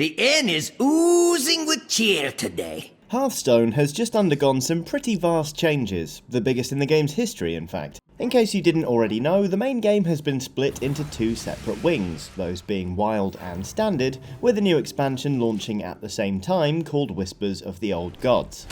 The inn is oozing with cheer today. Hearthstone has just undergone some pretty vast changes, the biggest in the game's history in fact. In case you didn't already know, the main game has been split into two separate wings, those being Wild and Standard, with a new expansion launching at the same time called Whispers of the Old Gods.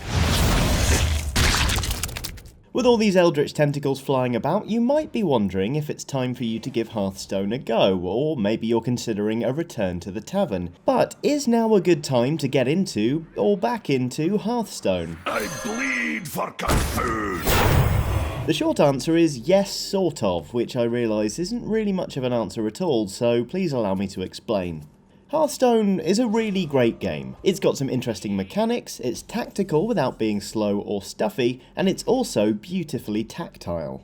With all these eldritch tentacles flying about, you might be wondering if it's time for you to give Hearthstone a go, or maybe you're considering a return to the tavern. But is now a good time to get into, or back into, Hearthstone? I bleed for Cthun! The short answer is yes, sort of, which I realise isn't really much of an answer at all, so please allow me to explain. Hearthstone is a really great game. It's got some interesting mechanics, it's tactical without being slow or stuffy, and it's also beautifully tactile.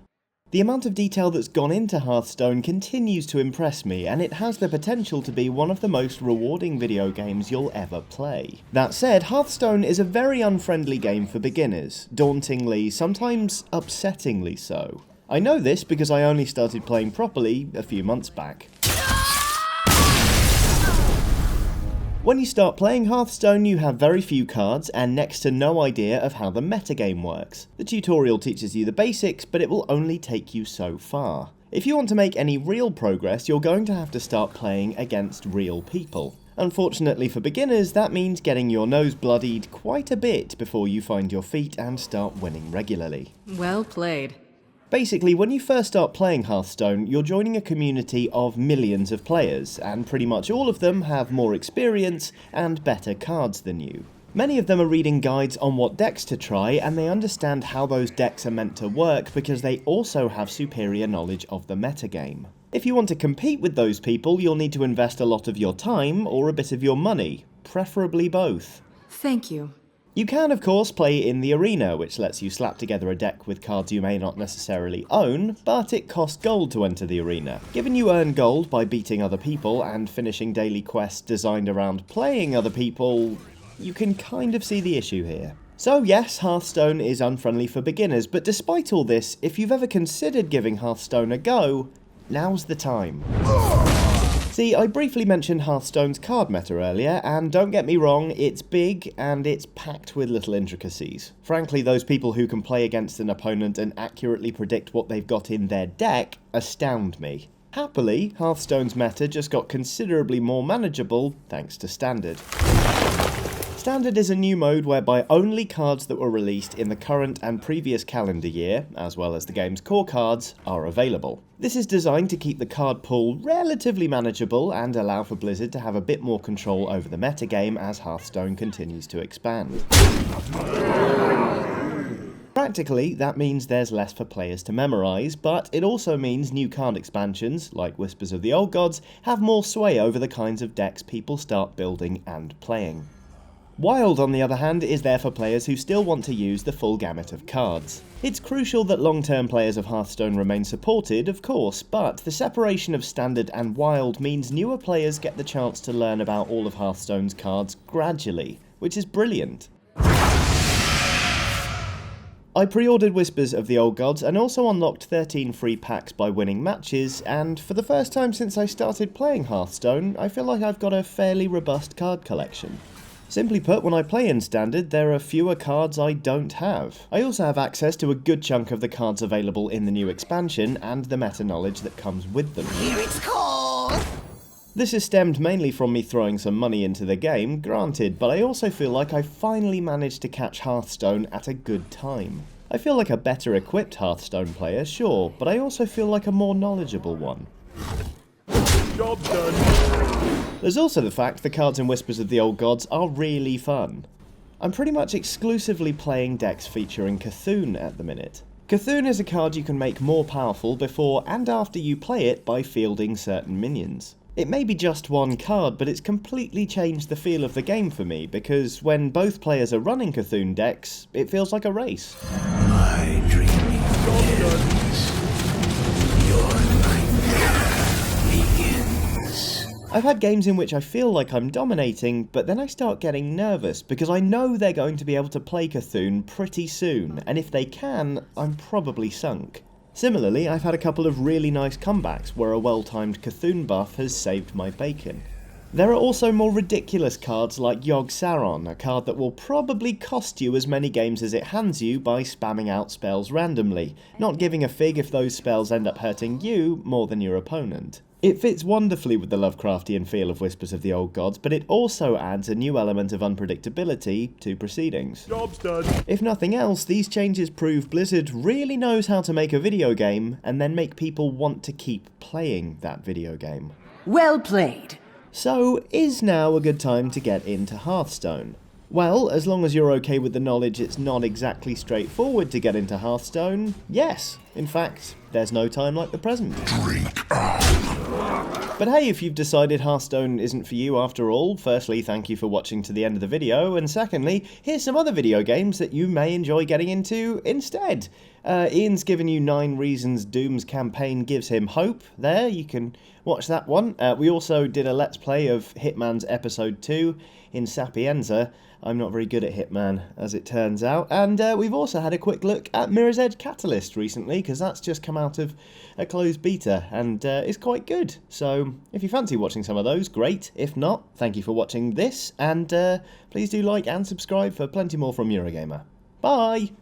The amount of detail that's gone into Hearthstone continues to impress me, and it has the potential to be one of the most rewarding video games you'll ever play. That said, Hearthstone is a very unfriendly game for beginners, dauntingly, sometimes upsettingly so. I know this because I only started playing properly a few months back. When you start playing Hearthstone, you have very few cards and next to no idea of how the metagame works. The tutorial teaches you the basics, but it will only take you so far. If you want to make any real progress, you're going to have to start playing against real people. Unfortunately for beginners, that means getting your nose bloodied quite a bit before you find your feet and start winning regularly. Well played. Basically, when you first start playing Hearthstone, you're joining a community of millions of players, and pretty much all of them have more experience and better cards than you. Many of them are reading guides on what decks to try, and they understand how those decks are meant to work because they also have superior knowledge of the metagame. If you want to compete with those people, you'll need to invest a lot of your time or a bit of your money, preferably both. Thank you. You can, of course, play in the arena, which lets you slap together a deck with cards you may not necessarily own, but it costs gold to enter the arena. Given you earn gold by beating other people and finishing daily quests designed around playing other people, you can kind of see the issue here. So yes, Hearthstone is unfriendly for beginners, but despite all this, if you've ever considered giving Hearthstone a go, now's the time. See, I briefly mentioned Hearthstone's card meta earlier, and don't get me wrong, it's big and it's packed with little intricacies. Frankly, those people who can play against an opponent and accurately predict what they've got in their deck astound me. Happily, Hearthstone's meta just got considerably more manageable thanks to Standard. Standard is a new mode whereby only cards that were released in the current and previous calendar year, as well as the game's core cards, are available. This is designed to keep the card pool relatively manageable and allow for Blizzard to have a bit more control over the metagame as Hearthstone continues to expand. Practically, that means there's less for players to memorise, but it also means new card expansions, like Whispers of the Old Gods, have more sway over the kinds of decks people start building and playing. Wild, on the other hand, is there for players who still want to use the full gamut of cards. It's crucial that long-term players of Hearthstone remain supported, of course, but the separation of Standard and Wild means newer players get the chance to learn about all of Hearthstone's cards gradually, which is brilliant. I pre-ordered Whispers of the Old Gods and also unlocked 13 free packs by winning matches, and for the first time since I started playing Hearthstone, I feel like I've got a fairly robust card collection. Simply put, when I play in Standard, there are fewer cards I don't have. I also have access to a good chunk of the cards available in the new expansion and the meta knowledge that comes with them. Here it's called! This has stemmed mainly from me throwing some money into the game, granted, but I also feel like I finally managed to catch Hearthstone at a good time. I feel like a better equipped Hearthstone player, sure, but I also feel like a more knowledgeable one. Job done. There's also the fact the cards in Whispers of the Old Gods are really fun. I'm pretty much exclusively playing decks featuring Cthun at the minute. Cthun is a card you can make more powerful before and after you play it by fielding certain minions. It may be just one card, but it's completely changed the feel of the game for me, because when both players are running Cthun decks, it feels like a race. My dreaming begins. Your nightmare begins. I've had games in which I feel like I'm dominating, but then I start getting nervous because I know they're going to be able to play Cthun pretty soon, and if they can, I'm probably sunk. Similarly, I've had a couple of really nice comebacks where a well-timed Cthun buff has saved my bacon. There are also more ridiculous cards like Yogg-Saron, a card that will probably cost you as many games as it hands you by spamming out spells randomly, not giving a fig if those spells end up hurting you more than your opponent. It fits wonderfully with the Lovecraftian feel of Whispers of the Old Gods, but it also adds a new element of unpredictability to proceedings. Job's done. If nothing else, these changes prove Blizzard really knows how to make a video game and then make people want to keep playing that video game. Well played. So, is now a good time to get into Hearthstone? Well, as long as you're okay with the knowledge it's not exactly straightforward to get into Hearthstone, yes. In fact, there's no time like the present. But hey, if you've decided Hearthstone isn't for you after all, firstly, thank you for watching to the end of the video, and secondly, here's some other video games that you may enjoy getting into instead. Ian's given you 9 reasons Doom's campaign gives him hope there, you can watch that one. We also did a Let's Play of Hitman's Episode 2 in Sapienza. I'm not very good at Hitman, as it turns out. And we've also had a quick look at Mirror's Edge Catalyst recently, because that's just come out of a closed beta, and it's quite good. So, if you fancy watching some of those, great. If not, thank you for watching this, and please do like and subscribe for plenty more from Eurogamer. Bye!